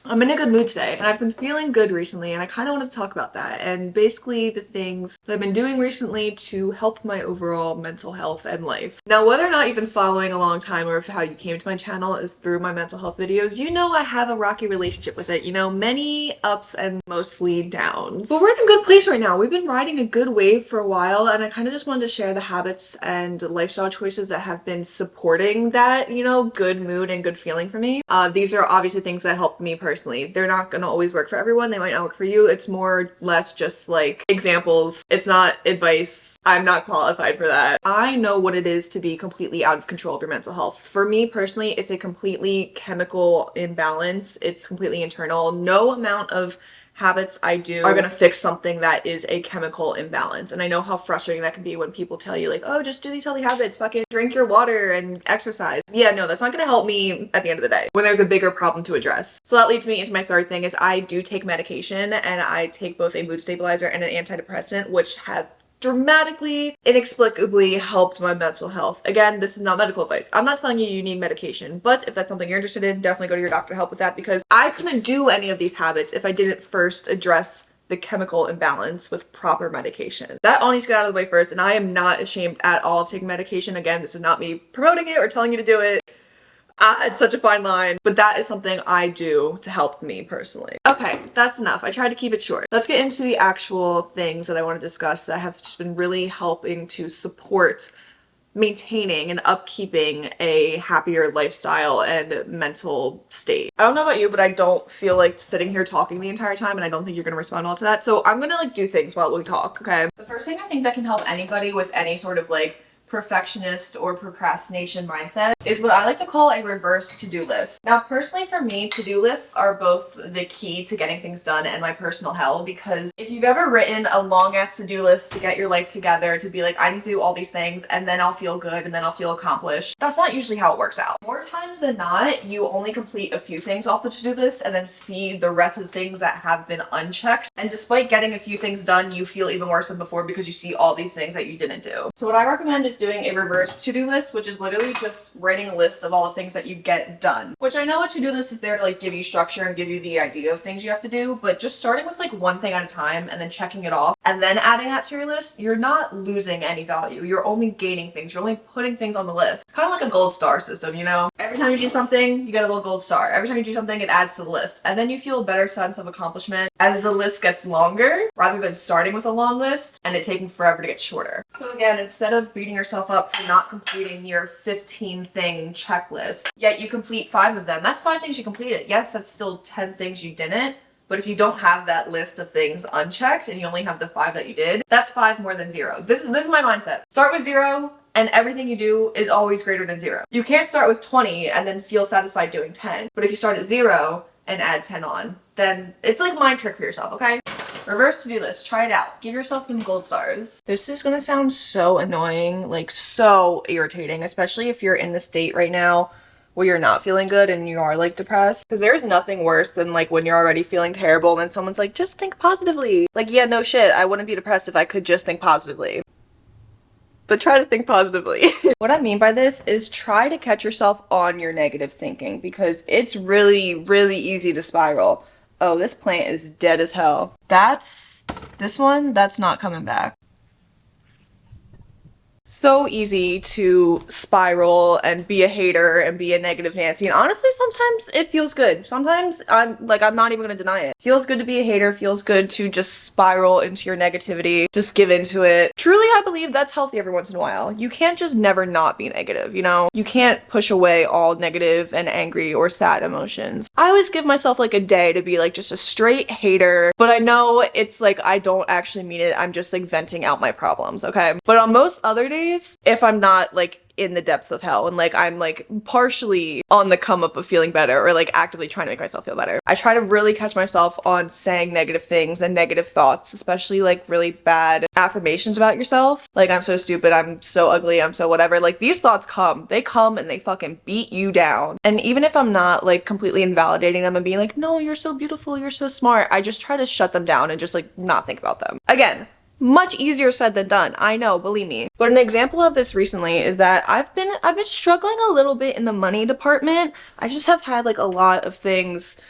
I'm in a good mood today, and I've been feeling good recently, and I kind of wanted to talk about that, and basically the things that I've been doing recently to help my overall mental health and life. Now, whether or not you've been following a long time or if how you came to my channel is through my mental health videos, you know I have a rocky relationship with it, many ups and mostly downs. But we're in a good place right now. We've been riding a good wave for a while, and I kind of just wanted to share the habits and lifestyle choices that have been supporting that, good mood and good feeling for me. These are obviously things that help me personally. They're not gonna always work for everyone. They might not work for you. It's more or less just like examples. It's not advice. I'm not qualified for that. I know what it is to be completely out of control of your mental health. For me personally, it's a completely chemical imbalance. It's completely internal. No amount of habits I do are gonna fix something that is a chemical imbalance. And I know how frustrating that can be when people tell you like, oh, just do these healthy habits, fucking drink your water and exercise. Yeah, no, that's not gonna help me at the end of the day when there's a bigger problem to address. So that leads me into my third thing is I do take medication, and I take both a mood stabilizer and an antidepressant, which have dramatically, inexplicably helped my mental health. Again, this is not medical advice. I'm not telling you you need medication, but if that's something you're interested in, definitely go to your doctor to help with that, because I couldn't do any of these habits if I didn't first address the chemical imbalance with proper medication. That all needs to get out of the way first, and I am not ashamed at all of taking medication. Again, this is not me promoting it or telling you to do it. It's such a fine line, but that is something I do to help me personally. Okay, that's enough. I tried to keep it short. Let's get into the actual things that I want to discuss that have just been really helping to support maintaining and upkeeping a happier lifestyle and mental state. I don't know about you, but I don't feel like sitting here talking the entire time, and I don't think you're gonna respond well to that. So I'm gonna do things while we talk, okay? The first thing I think that can help anybody with any sort of perfectionist or procrastination mindset is what I like to call a reverse to-do list. Now, personally for me, to-do lists are both the key to getting things done and my personal hell, because if you've ever written a long ass to-do list to get your life together, to be like, I need to do all these things and then I'll feel good and then I'll feel accomplished, that's not usually how it works out. More times than not, you only complete a few things off the to-do list and then see the rest of the things that have been unchecked. And despite getting a few things done, you feel even worse than before because you see all these things that you didn't do. So what I recommend is doing a reverse to-do list, which is literally just writing a list of all the things that you get done. Which I know a to-do list is there to give you structure and give you the idea of things you have to do, but just starting with one thing at a time and then checking it off and then adding that to your list, you're not losing any value. You're only gaining things. You're only putting things on the list. It's kind of like a gold star system, Every time you do something, you get a little gold star. Every time you do something, it adds to the list. And then you feel a better sense of accomplishment as the list gets longer, rather than starting with a long list and it taking forever to get shorter. So again, instead of beating yourself up for not completing your 15 thing checklist, yet you complete 5 of them, that's 5 things you completed. Yes, that's still 10 things you didn't, but if you don't have that list of things unchecked and you only have the 5 that you did, that's 5 more than 0. This is my mindset. Start with 0, and everything you do is always greater than 0. You can't start with 20 and then feel satisfied doing 10, but if you start at 0 and add 10 on, then it's like a mind trick for yourself, okay? Reverse to-do list. Try it out. Give yourself some gold stars. This is gonna sound so annoying, so irritating, especially if you're in the state right now where you're not feeling good and you are depressed. Because there's nothing worse than when you're already feeling terrible and then someone's like, just think positively. Yeah, no shit. I wouldn't be depressed if I could just think positively. But try to think positively. What I mean by this is try to catch yourself on your negative thinking, because it's really, really easy to spiral. Oh, this plant is dead as hell. This one, that's not coming back. So easy to spiral and be a hater and be a negative Nancy. And honestly, sometimes it feels good. Sometimes I'm not even gonna deny it. Feels good to be a hater, feels good to just spiral into your negativity, just give into it. Truly, I believe that's healthy every once in a while. You can't just never not be negative, You can't push away all negative and angry or sad emotions. I always give myself a day to be just a straight hater, but I know it's I don't actually mean it. I'm just venting out my problems, okay? But on most other days, if I'm not in the depths of hell and I'm partially on the come up of feeling better or actively trying to make myself feel better, I try to really catch myself on saying negative things and negative thoughts, especially really bad affirmations about yourself. I'm so stupid, I'm so ugly, I'm so whatever. These thoughts they come and they fucking beat you down. And even if I'm not completely invalidating them and being no, you're so beautiful, you're so smart, I just try to shut them down and just not think about them. Again, much easier said than done, I know, believe me. But an example of this recently is that I've been struggling a little bit in the money department. I just have had a lot of things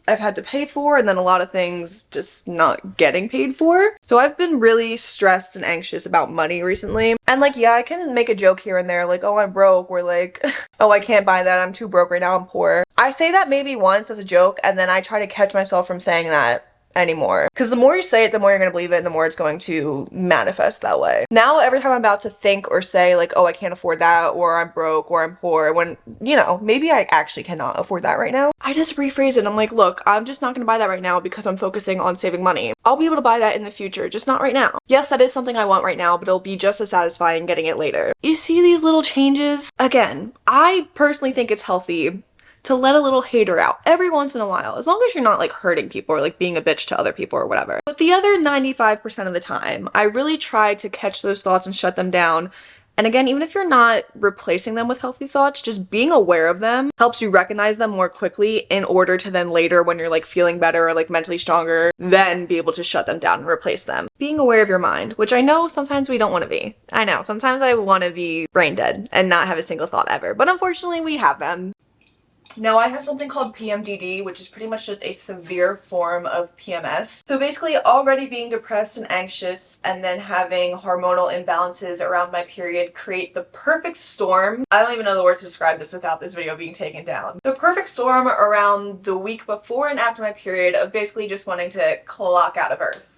I've had to pay for, and then a lot of things just not getting paid for. So I've been really stressed and anxious about money recently. And like, yeah, I can make a joke here and there, like, oh, I'm broke, or like, oh, I can't buy that, I'm too broke right now, I'm poor. I say that maybe once as a joke, and then I try to catch myself from saying that anymore. Because the more you say it, the more you're going to believe it, and the more it's going to manifest that way. Now, every time I'm about to think or say, like, oh, I can't afford that, or I'm broke, or I'm poor, when, you know, maybe I actually cannot afford that right now, I just rephrase it. I'm like, look, I'm just not going to buy that right now because I'm focusing on saving money. I'll be able to buy that in the future, just not right now. Yes, that is something I want right now, but it'll be just as satisfying getting it later. You see these little changes? Again, I personally think it's healthy to let a little hater out every once in a while, as long as you're not like hurting people or like being a bitch to other people or whatever. But the other 95% of the time, I really try to catch those thoughts and shut them down. And again, even if you're not replacing them with healthy thoughts, just being aware of them helps you recognize them more quickly in order to then later, when you're like feeling better or like mentally stronger, then be able to shut them down and replace them. Being aware of your mind, which I know sometimes we don't want to be. I know, sometimes I want to be brain dead and not have a single thought ever, but unfortunately we have them. Now I have something called PMDD, which is pretty much just a severe form of PMS. So basically already being depressed and anxious and then having hormonal imbalances around my period create the perfect storm. I don't even know the words to describe this without this video being taken down. The perfect storm around the week before and after my period of basically just wanting to clock out of Earth.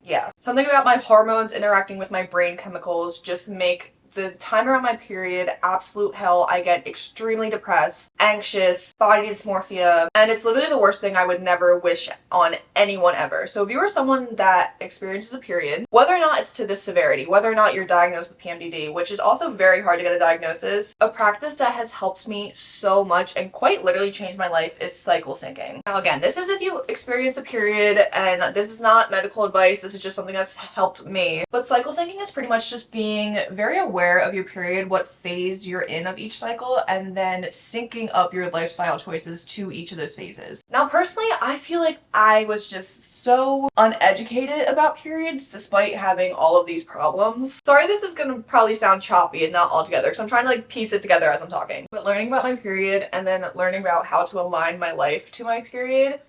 Yeah. Something about my hormones interacting with my brain chemicals just make the time around my period absolute hell. I get extremely depressed, anxious, body dysmorphia, and it's literally the worst thing I would never wish on anyone ever. So if you are someone that experiences a period, whether or not it's to this severity, whether or not you're diagnosed with PMDD, which is also very hard to get a diagnosis, a practice that has helped me so much and quite literally changed my life is cycle syncing. Now again, this is if you experience a period, and this is not medical advice, this is just something that's helped me. But cycle syncing is pretty much just being very aware of your period, what phase you're in of each cycle, and then syncing up your lifestyle choices to each of those phases. Now personally, I feel like I was just so uneducated about periods despite having all of these problems. Sorry, this is gonna probably sound choppy and not all together because I'm trying to like piece it together as I'm talking. But learning about my period and then learning about how to align my life to my period,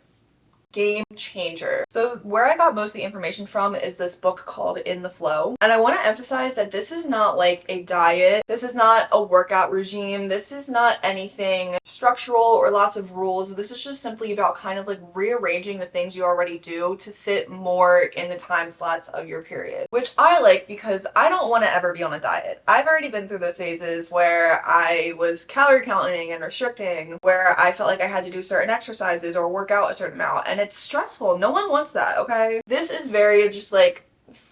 game changer. So where I got most of the information from is this book called In the Flow. And I want to emphasize that this is not like a diet. This is not a workout regime. This is not anything structural or lots of rules. This is just simply about kind of like rearranging the things you already do to fit more in the time slots of your period, which I like because I don't want to ever be on a diet. I've already been through those phases where I was calorie counting and restricting, where I felt like I had to do certain exercises or work out a certain amount, and it's stressful. No one wants that, okay? This is very just like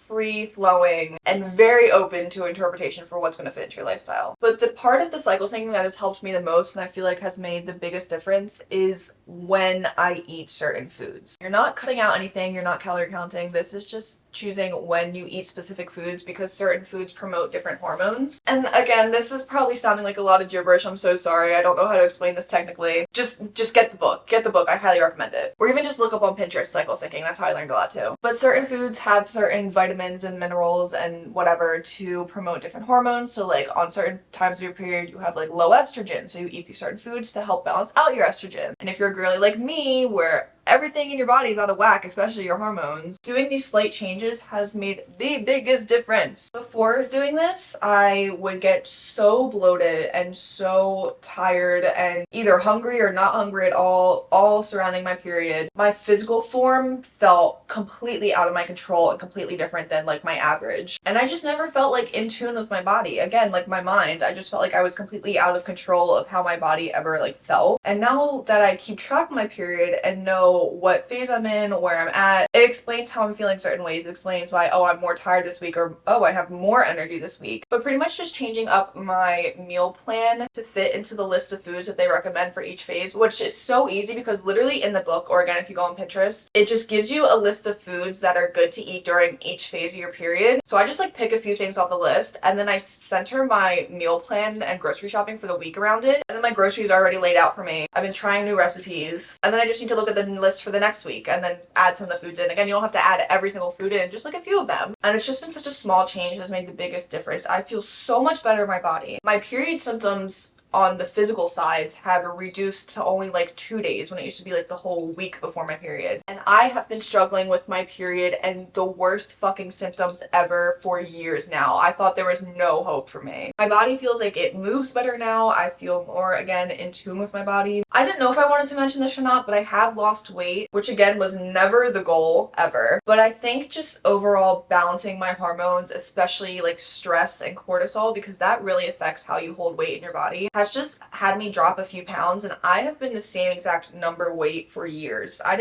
free-flowing and very open to interpretation for what's going to fit into your lifestyle. But the part of the cycle syncing that has helped me the most and I feel like has made the biggest difference is when I eat certain foods. You're not cutting out anything, you're not calorie counting. This is just choosing when you eat specific foods because certain foods promote different hormones. And again, this is probably sounding like a lot of gibberish. I'm so sorry. I don't know how to explain this technically. Just get the book. Get the book. I highly recommend it. Or even just look up on Pinterest cycle syncing. That's how I learned a lot too. But certain foods have certain vitamins and minerals and whatever to promote different hormones. So like on certain times of your period, you have like low estrogen. So you eat these certain foods to help balance out your estrogen. And if you're a girly like me, where everything in your body is out of whack, especially your hormones, doing these slight changes has made the biggest difference. Before doing this, I would get so bloated and so tired and either hungry or not hungry at all surrounding my period. My physical form felt completely out of my control and completely different than like my average. And I just never felt like in tune with my body. Again, like my mind, I just felt like I was completely out of control of how my body ever like felt. And now that I keep track of my period and know what phase I'm in, where I'm at, it explains how I'm feeling certain ways. It explains why, oh, I'm more tired this week, or oh, I have more energy this week. But pretty much just changing up my meal plan to fit into the list of foods that they recommend for each phase, which is so easy because literally in the book, or again, if you go on Pinterest, it just gives you a list of foods that are good to eat during each phase of your period. So I just like pick a few things off the list and then I center my meal plan and grocery shopping for the week around it. And then my groceries are already laid out for me. I've been trying new recipes and then I just need to look at the list for the next week and then add some of the foods in. Again, you don't have to add every single food in, just like a few of them. And it's just been such a small change that's made the biggest difference. I feel so much better in my body. My period symptoms on the physical sides have reduced to only like 2 days when it used to be like the whole week before my period. And I have been struggling with my period and the worst fucking symptoms ever for years now. I thought there was no hope for me. My body feels like it moves better now. I feel more again in tune with my body. I didn't know if I wanted to mention this or not, but I have lost weight, which again was never the goal ever. But I think just overall balancing my hormones, especially like stress and cortisol, because that really affects how you hold weight in your body, has just had me drop a few pounds. And I have been the same exact number weight for years. I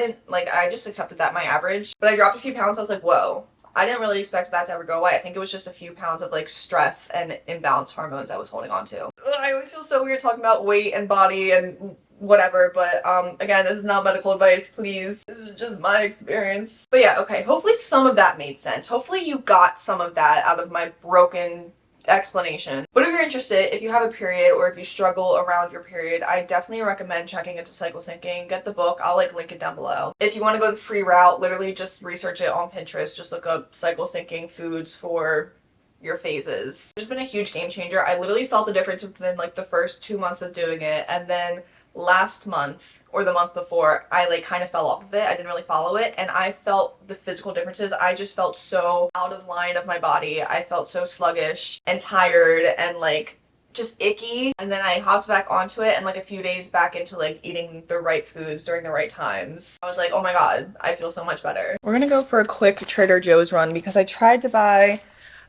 just accepted that my average, but I dropped a few pounds. I was like, whoa. I didn't really expect that to ever go away. I think it was just a few pounds of like stress and imbalanced hormones I was holding on to. Ugh, I always feel so weird talking about weight and body and whatever, but again, this is not medical advice, please. This is just my experience. But yeah, okay, hopefully some of that made sense. Hopefully you got some of that out of my broken explanation. But if you're interested, if you have a period or if you struggle around your period, I definitely recommend checking into cycle syncing. Get the book, I'll like link it down below. If you want to go the free route, literally just research it on Pinterest. Just look up cycle syncing foods for your phases. It's been a huge game changer. I literally felt the difference within like the first 2 months of doing it, and then last month or the month before, I like kind of fell off of it. I didn't really follow it, and I felt the physical differences. I just felt so out of line of my body. I felt so sluggish and tired and like just icky. And then I hopped back onto it, and like a few days back into like eating the right foods during the right times, I was like, oh my god, I feel so much better. We're gonna go for a quick Trader Joe's run because I tried to buy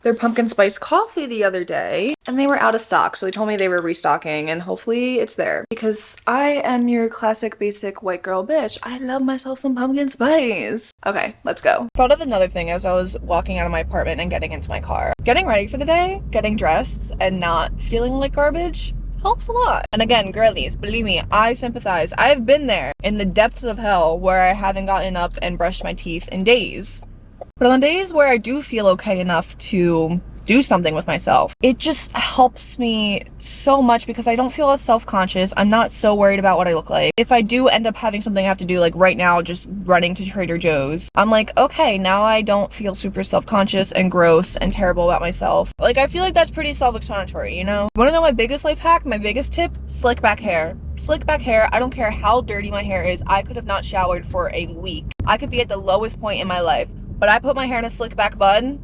their pumpkin spice coffee the other day and they were out of stock, so they told me they were restocking, and hopefully it's there because I am your classic basic white girl bitch. I love myself some pumpkin spice. Okay, let's go. Thought of another thing as I was walking out of my apartment and getting into my car. Getting ready for the day, getting dressed, and not feeling like garbage helps a lot. And again, girlies, believe me, I sympathize. I've been there in the depths of hell where I haven't gotten up and brushed my teeth in days. But on days where I do feel okay enough to do something with myself, it just helps me so much because I don't feel as self-conscious. I'm not so worried about what I look like. If I do end up having something I have to do, like right now, just running to Trader Joe's, I'm like, okay, now I don't feel super self-conscious and gross and terrible about myself. Like, I feel like that's pretty self-explanatory, you know? You wanna know my biggest life hack, my biggest tip? Slick back hair. Slick back hair. I don't care how dirty my hair is. I could have not showered for a week. I could be at the lowest point in my life, but I put my hair in a slick back bun,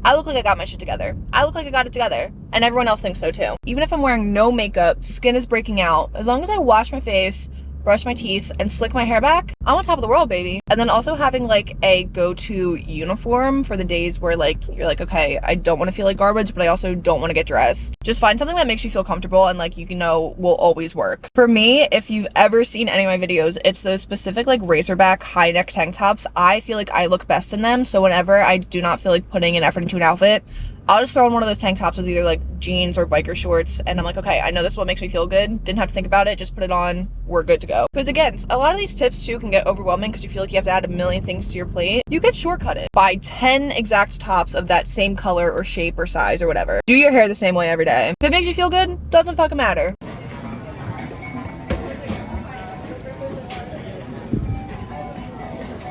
I look like I got my shit together. I look like I got it together. And everyone else thinks so too. Even if I'm wearing no makeup, skin is breaking out, as long as I wash my face, brush my teeth, and slick my hair back, I'm on top of the world, baby. And then also having like a go-to uniform for the days where like you're like, okay, I don't want to feel like garbage, but I also don't want to get dressed. Just find something that makes you feel comfortable and like you know will always work. For me, if you've ever seen any of my videos, it's those specific like razorback high neck tank tops. I feel like I look best in them. So whenever I do not feel like putting an effort into an outfit, I'll just throw on one of those tank tops with either like jeans or biker shorts, and I'm like, okay, I know this is what makes me feel good. Didn't have to think about it, just put it on, we're good to go. Because again, a lot of these tips too can get overwhelming because you feel like you have to add a million things to your plate. You could shortcut it. Buy 10 exact tops of that same color or shape or size or whatever. Do your hair the same way every day. If it makes you feel good, doesn't fucking matter.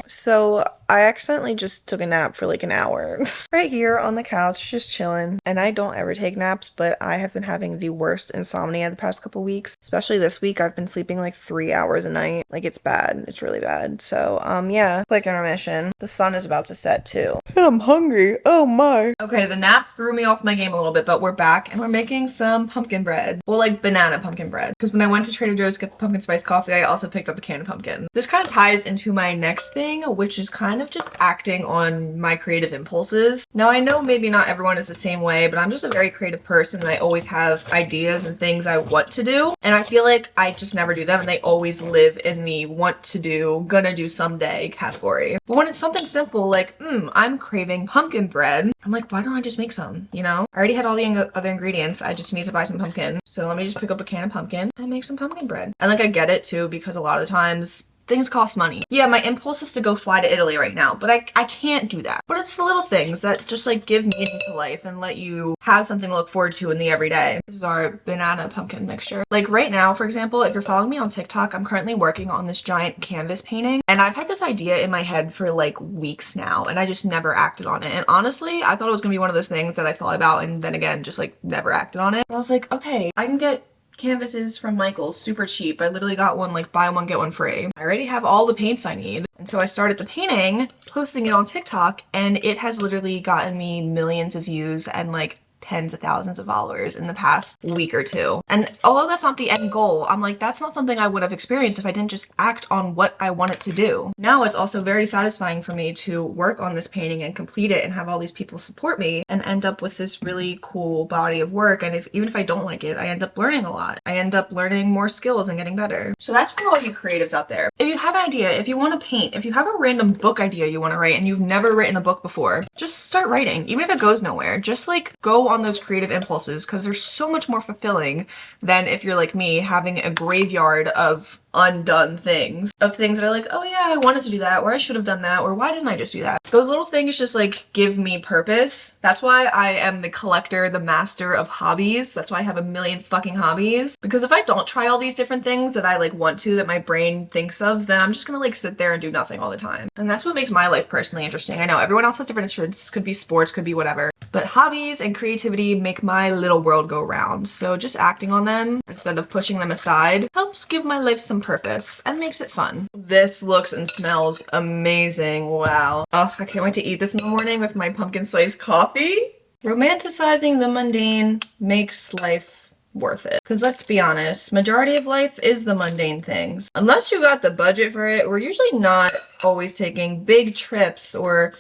So I accidentally just took a nap for like an hour right here on the couch, just chilling. And I don't ever take naps, but I have been having the worst insomnia the past couple weeks, especially this week. I've been sleeping like 3 hours a night. Like, it's bad. It's really bad. So yeah, quick intermission. The sun is about to set too. And I'm hungry. Oh my. Okay, the nap threw me off my game a little bit, but we're back and we're making some pumpkin bread. Well, like banana pumpkin bread. Because when I went to Trader Joe's to get the pumpkin spice coffee, I also picked up a can of pumpkin. This kind of ties into my next thing, which is kind of just acting on my creative impulses. Now, I know maybe not everyone is the same way, but I'm just a very creative person and I always have ideas and things I want to do. And I feel like I just never do them, and they always live in the want to do, gonna do someday category. But when it's something simple like, I'm craving pumpkin bread, I'm like, why don't I just make some, you know? I already had all the other ingredients. I just need to buy some pumpkin. So let me just pick up a can of pumpkin and make some pumpkin bread. And like, I get it too, because a lot of the times things cost money. Yeah, my impulse is to go fly to Italy right now, but I can't do that. But it's the little things that just like give meaning to life and let you have something to look forward to in the everyday. This is our banana pumpkin mixture. Like right now, for example, if you're following me on TikTok, I'm currently working on this giant canvas painting, and I've had this idea in my head for like weeks now, and I just never acted on it. And honestly, I thought it was gonna be one of those things that I thought about and then again just like never acted on it. And I was like, okay, I can get canvases from Michael's, super cheap. I literally got one like buy one get one free. I already have all the paints I need. And so I started the painting, posting it on TikTok, and it has literally gotten me millions of views and like tens of thousands of followers in the past week or two. And although that's not the end goal, I'm like, that's not something I would have experienced if I didn't just act on what I wanted to do. Now it's also very satisfying for me to work on this painting and complete it and have all these people support me and end up with this really cool body of work. And even if I don't like it, I end up learning a lot. I end up learning more skills and getting better. So that's for all you creatives out there. If you have an idea, if you want to paint, if you have a random book idea you want to write and you've never written a book before, just start writing. Even if it goes nowhere, just like go on those creative impulses, because they're so much more fulfilling than if you're like me, having a graveyard of undone things, that are like, oh yeah, I wanted to do that, or I should have done that, or why didn't I just do that? Those little things just like give me purpose. That's why I am the collector, the master of hobbies. That's why I have a million fucking hobbies, because if I don't try all these different things that I like want to, that my brain thinks of, then I'm just gonna like sit there and do nothing all the time. And that's what makes my life personally interesting. I know everyone else has different interests, could be sports, could be whatever, but hobbies and creativity make my little world go round. So just acting on them instead of pushing them aside helps give my life some purpose and makes it fun. This looks and smells amazing. Wow. Oh, I can't wait to eat this in the morning with my pumpkin spice coffee. Romanticizing the mundane makes life worth it. Because let's be honest, majority of life is the mundane things. Unless you got the budget for it, we're usually not always taking big trips or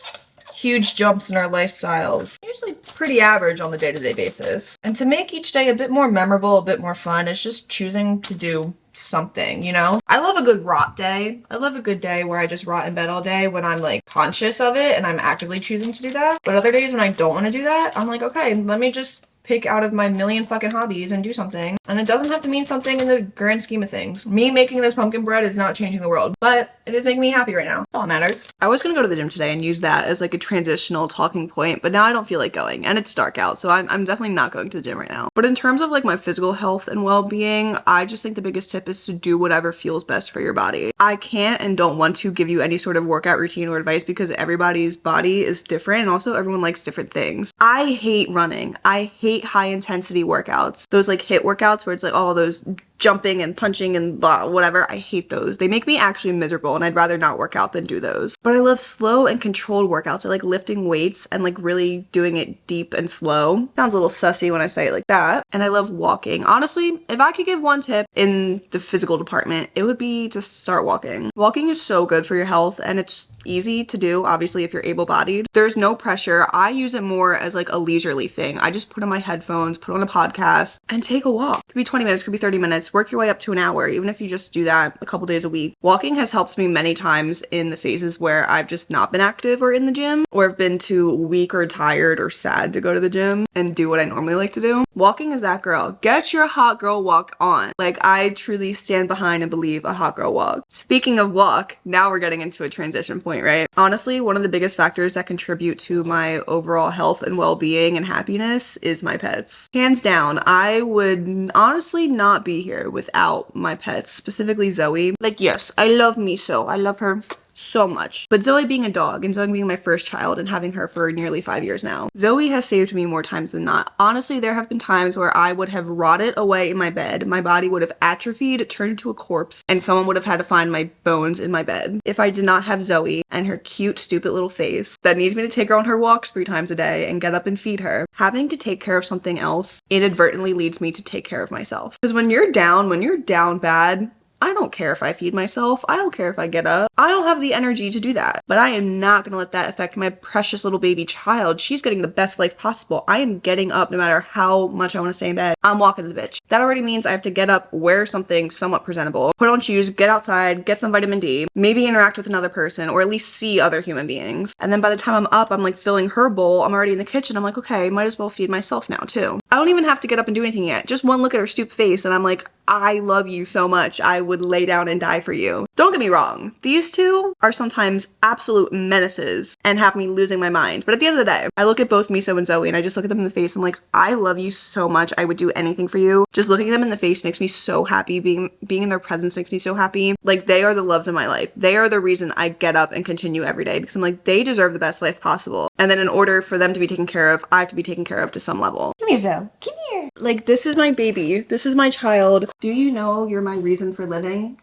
huge jumps in our lifestyles. Usually pretty average on the day-to-day basis. And to make each day a bit more memorable, a bit more fun, is just choosing to do something, you know? I love a good rot day. I love a good day where I just rot in bed all day when I'm like conscious of it and I'm actively choosing to do that. But other days when I don't want to do that, I'm like, okay, let me just pick out of my million fucking hobbies and do something. And it doesn't have to mean something in the grand scheme of things. Me making this pumpkin bread is not changing the world, but it is making me happy right now. All that matters. I was gonna go to the gym today and use that as like a transitional talking point, but now I don't feel like going and it's dark out, so I'm definitely not going to the gym right now. But in terms of like my physical health and well-being, I just think the biggest tip is to do whatever feels best for your body. I can't and don't want to give you any sort of workout routine or advice because everybody's body is different and also everyone likes different things. I hate running. I hate high intensity workouts. Those like HIIT workouts where it's like all those jumping and punching and blah, whatever. I hate those. They make me actually miserable and I'd rather not work out than do those. But I love slow and controlled workouts. I like lifting weights and like really doing it deep and slow. Sounds a little sussy when I say it like that. And I love walking. Honestly, if I could give one tip in the physical department, it would be to start walking. Walking is so good for your health and it's easy to do, obviously, if you're able-bodied. There's no pressure. I use it more as like a leisurely thing. I just put on my headphones, put on a podcast, and take a walk. It could be 20 minutes, could be 30 minutes. Work your way up to an hour, even if you just do that a couple days a week. Walking has helped me many times in the phases where I've just not been active or in the gym, or have been too weak or tired or sad to go to the gym and do what I normally like to do. Walking is that girl. Get your hot girl walk on. Like, I truly stand behind and believe a hot girl walk. Speaking of walk, now we're getting into a transition point, right? Honestly, one of the biggest factors that contribute to my overall health and well-being and happiness is my pets. Hands down, I would honestly not be here without my pets, specifically Zoe. Like, yes, I love Miso. I love her so much. But Zoe being a dog and Zoe being my first child and having her for nearly 5 years now, Zoe has saved me more times than not. Honestly, there have been times where I would have rotted away in my bed, my body would have atrophied, turned into a corpse, and someone would have had to find my bones in my bed if I did not have Zoe and her cute, stupid little face that needs me to take her on her walks 3 times a day and get up and feed her. Having to take care of something else inadvertently leads me to take care of myself. Because when you're down bad, I don't care if I feed myself. I don't care if I get up. I don't have the energy to do that. But I am not going to let that affect my precious little baby child. She's getting the best life possible. I am getting up no matter how much I want to stay in bed. I'm walking the bitch. That already means I have to get up, wear something somewhat presentable, put on shoes, get outside, get some vitamin D, maybe interact with another person or at least see other human beings. And then by the time I'm up, I'm like filling her bowl. I'm already in the kitchen. I'm like, okay, might as well feed myself now too. I don't even have to get up and do anything yet. Just one look at her stupid face and I'm like, I love you so much. I would lay down and die for you. Don't get me wrong. These two are sometimes absolute menaces and have me losing my mind. But at the end of the day, I look at both Miso and Zoe and I just look at them in the face. I'm like, I love you so much. I would do anything for you. Just looking at them in the face makes me so happy. Being in their presence makes me so happy. Like, they are the loves of my life. They are the reason I get up and continue every day because I'm like, they deserve the best life possible. And then in order for them to be taken care of, I have to be taken care of to some level. Come here, Zoe. Pluto, come here. Like, this is my baby. This is my child. Do you know you're my reason for living?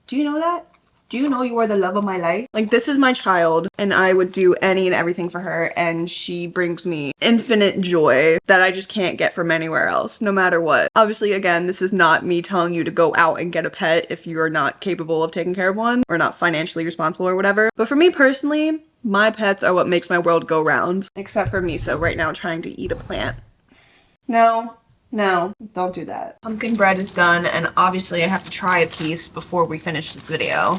Do you know that? Do you know you are the love of my life? Like, this is my child, and I would do any and everything for her, and she brings me infinite joy that I just can't get from anywhere else, no matter what. Obviously, again, this is not me telling you to go out and get a pet if you are not capable of taking care of one, or not financially responsible or whatever. But for me personally, my pets are what makes my world go round. Except for Miso right now trying to eat a plant. No. No, don't do that. Pumpkin bread is done, and obviously I have to try a piece before we finish this video.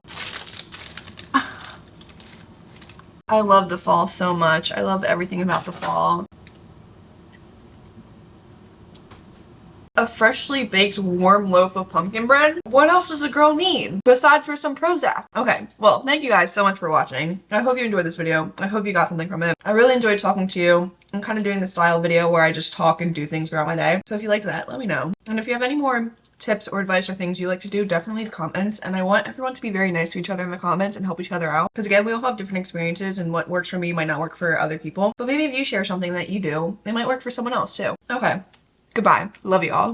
I love the fall so much. I love everything about the fall. A freshly baked warm loaf of pumpkin bread? What else does a girl need besides for some Prozac? Okay, well, thank you guys so much for watching. I hope you enjoyed this video. I hope you got something from it. I really enjoyed talking to you. I'm kind of doing the style video where I just talk and do things throughout my day. So if you liked that, let me know. And if you have any more tips or advice or things you like to do, definitely leave comments. And I want everyone to be very nice to each other in the comments and help each other out. Because again, we all have different experiences, and what works for me might not work for other people. But maybe if you share something that you do, it might work for someone else too. Okay. Goodbye. Love you all.